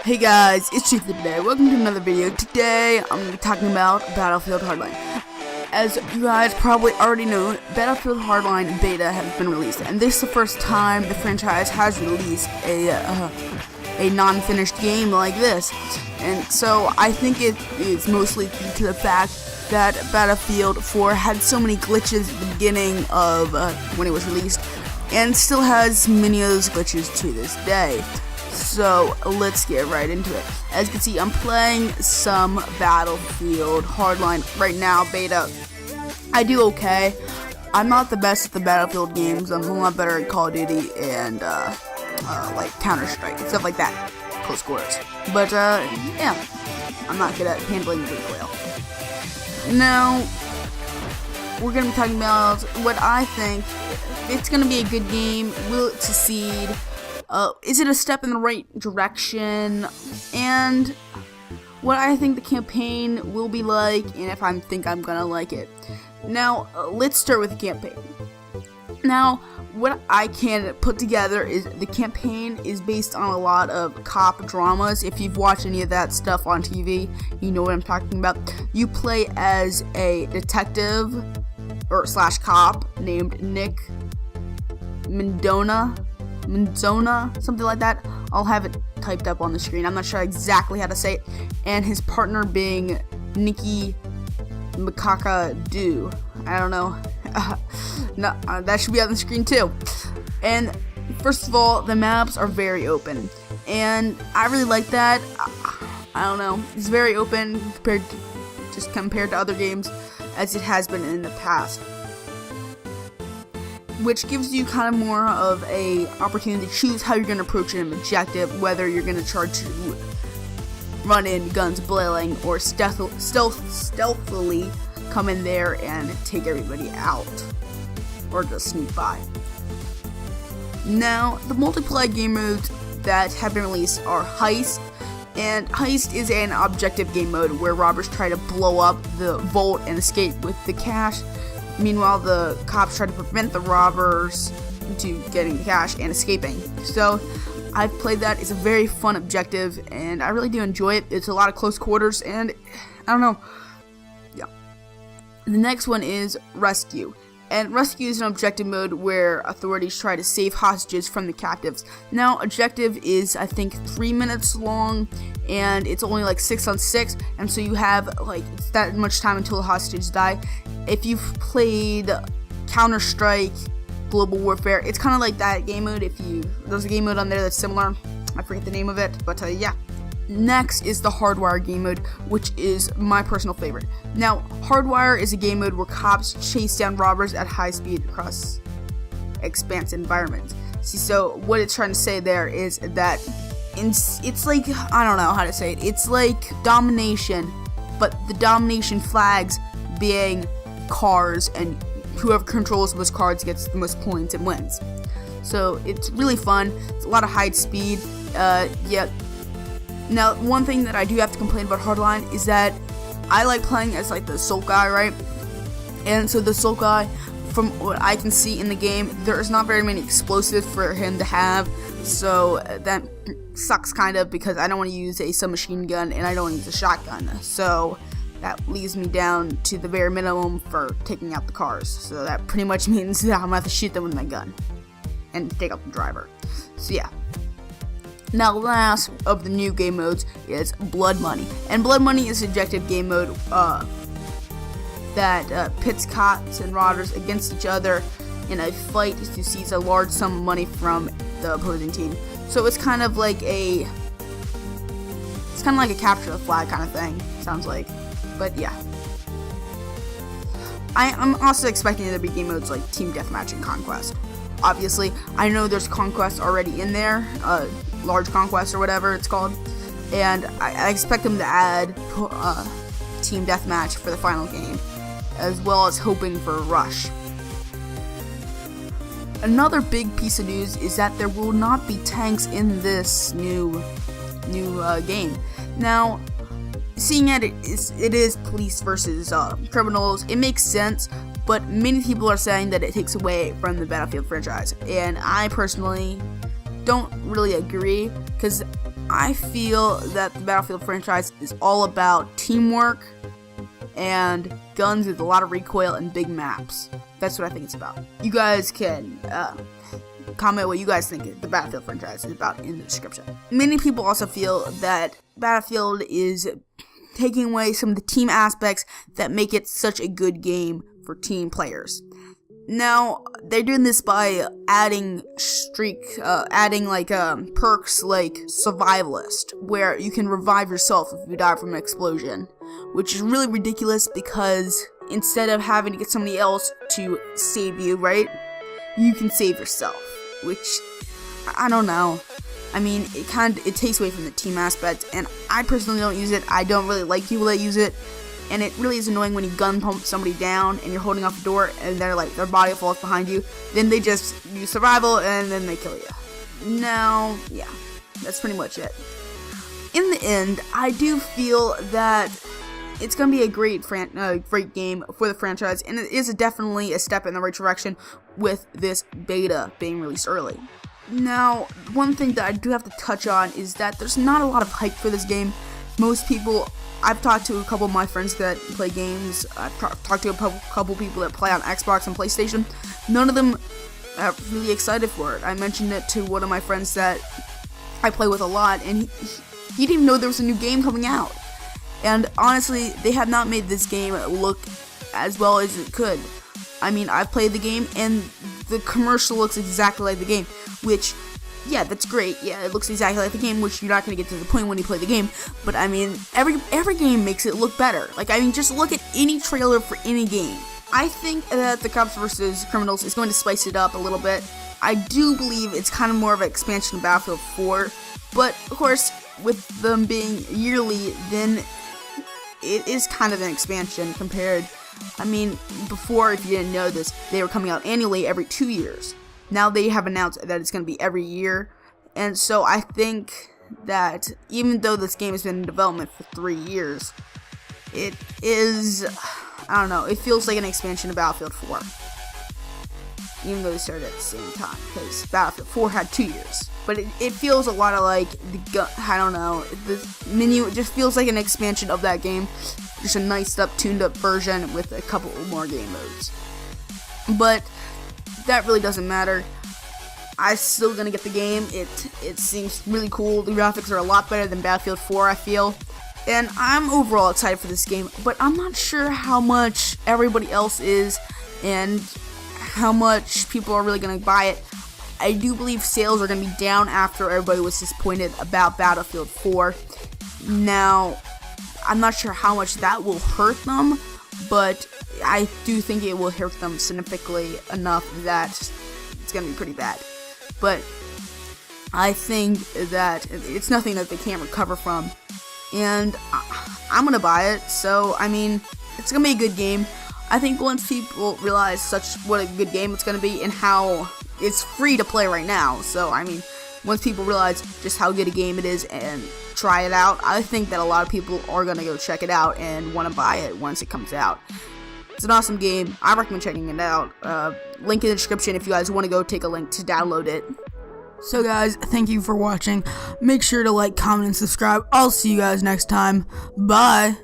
Hey guys, it's Chief today. Welcome to another video. Today, I'm going to be talking about Battlefield Hardline. As you guys probably already know, Battlefield Hardline Beta has been released, and this is the first time the franchise has released a non-finished game like this. And so, I think it is mostly due to the fact that Battlefield 4 had so many glitches at the beginning of when it was released, and still has many of those glitches to this day. So let's get right into it. As you can see, I'm playing some Battlefield Hardline right now, beta. I do okay. I'm not the best at the Battlefield games. I'm a lot better at Call of Duty and like Counter-Strike and stuff like that, close quarters. But yeah, I'm not good at handling recoil. Now, we're gonna be talking about what I think. It's gonna be a good game. Will it succeed? Is it a step in the right direction, and what I think the campaign will be like, and if I think I'm gonna like it. Now, let's start with the campaign. Now, what I can put together is the campaign is based on a lot of cop dramas. If you've watched any of that stuff on TV, you know what I'm talking about. You play as a detective or / cop named Nick Mendona, something like that. I'll have it typed up on the screen. I'm not sure exactly how to say it. And his partner being Nikki Makaka-Do. I don't know. No, that should be on the screen too. And first of all, the maps are very open, and I really like that. I don't know. It's very open compared to other games as it has been in the past, which gives you kind of more of a opportunity to choose how you're going to approach an objective, whether you're going to try to run in, guns blazing, or stealthily come in there and take everybody out, or just sneak by. Now, the multiplayer game modes that have been released are Heist, and Heist is an objective game mode where robbers try to blow up the vault and escape with the cash. Meanwhile, the cops try to prevent the robbers to getting the cash and escaping. So, I've played that. It's a very fun objective, and I really do enjoy it. It's a lot of close quarters, and I don't know. Yeah. The next one is Rescue. And Rescue is an objective mode where authorities try to save hostages from the captives. Now, objective is, I think, 3 minutes long, and it's only like 6 on 6, and so you have like that much time until the hostages die. If you've played Counter-Strike, Global Warfare, it's kind of like that game mode. There's a game mode on there that's similar. I forget the name of it, but yeah. Next is the Hardwire game mode, which is my personal favorite. Now, Hardwire is a game mode where cops chase down robbers at high speed across expansive environments. See, so what it's trying to say there is that it's like, I don't know how to say it. It's like domination, but the domination flags being cars, and whoever controls those cars gets the most points and wins. So it's really fun. It's a lot of high speed. Yeah. Now, one thing that I do have to complain about Hardline is that I like playing as like the assault guy, right? And so the assault guy, from what I can see in the game, there's not very many explosives for him to have. So that sucks kind of, because I don't want to use a submachine gun and I don't want to use a shotgun. So that leaves me down to the bare minimum for taking out the cars. So that pretty much means that I'm going to have to shoot them with my gun and take out the driver. So yeah. Now, last of the new game modes is Blood Money. And Blood Money is an objective game mode that pits cops and robbers against each other in a fight to seize a large sum of money from the opposing team. So it's kind of like a capture the flag kind of thing, sounds like. But yeah. I'm also expecting there to be game modes like Team Deathmatch and Conquest. Obviously, I know there's Conquest already in there, Large Conquest or whatever it's called, and I expect them to add Team Deathmatch for the final game, as well as hoping for Rush. Another big piece of news is that there will not be tanks in this new game. Now, seeing it is police versus criminals, it makes sense, but many people are saying that it takes away from the Battlefield franchise, and I personally don't really agree, because I feel that the Battlefield franchise is all about teamwork and guns with a lot of recoil and big maps. That's what I think it's about. You guys can comment what you guys think the Battlefield franchise is about in the description. Many people also feel that Battlefield is taking away some of the team aspects that make it such a good game for team players. Now, they're doing this by adding perks like Survivalist, where you can revive yourself if you die from an explosion, which is really ridiculous because instead of having to get somebody else to save you, right, you can save yourself, which, I don't know. I mean, it takes away from the team aspect, and I personally don't use it. I don't really like people that use it. And it really is annoying when you gun pump somebody down and you're holding off a door and their body falls behind you. Then they just use survival and then they kill you. Now, yeah, that's pretty much it. In the end, I do feel that it's going to be a great game for the franchise, and it is definitely a step in the right direction with this beta being released early. Now, one thing that I do have to touch on is that there's not a lot of hype for this game. Most people, I've talked to a couple of my friends that play games, I've talked to a couple people that play on Xbox and PlayStation. None of them are really excited for it. I mentioned it to one of my friends that I play with a lot, and he didn't even know there was a new game coming out. And honestly, they have not made this game look as well as it could. I mean, I've played the game, and the commercial looks exactly like the game, which, yeah, that's great. Yeah, it looks exactly like the game, which you're not going to get to the point when you play the game. But, I mean, every game makes it look better. Like, I mean, just look at any trailer for any game. I think that the Cops vs. Criminals is going to spice it up a little bit. I do believe it's kind of more of an expansion of Battlefield 4. But, of course, with them being yearly, then it is kind of an expansion compared. I mean, before, if you didn't know this, they were coming out annually every 2 years. Now they have announced that it's going to be every year. And so I think that even though this game has been in development for 3 years, it is, I don't know, it feels like an expansion of Battlefield 4. Even though they started at the same time, because Battlefield 4 had 2 years. But it feels a lot of like, I don't know, the menu, it just feels like an expansion of that game. Just a nice up, tuned up version with a couple more game modes. But that really doesn't matter. I'm still gonna get the game. It seems really cool. The graphics are a lot better than Battlefield 4, I feel. And I'm overall excited for this game, but I'm not sure how much everybody else is and how much people are really gonna buy it. I do believe sales are gonna be down after everybody was disappointed about Battlefield 4. Now, I'm not sure how much that will hurt them, but I do think it will hurt them significantly enough that it's going to be pretty bad. But I think that it's nothing that they can't recover from, and I'm going to buy it. So, I mean, it's going to be a good game. I think once people realize what a good game it's going to be and how it's free to play right now. So, I mean, once people realize just how good a game it is and try it out, I think that a lot of people are going to go check it out and want to buy it once it comes out. It's an awesome game. I recommend checking it out. Link in the description if you guys want to go take a link to download it. So guys, thank you for watching. Make sure to like, comment, and subscribe. I'll see you guys next time. Bye!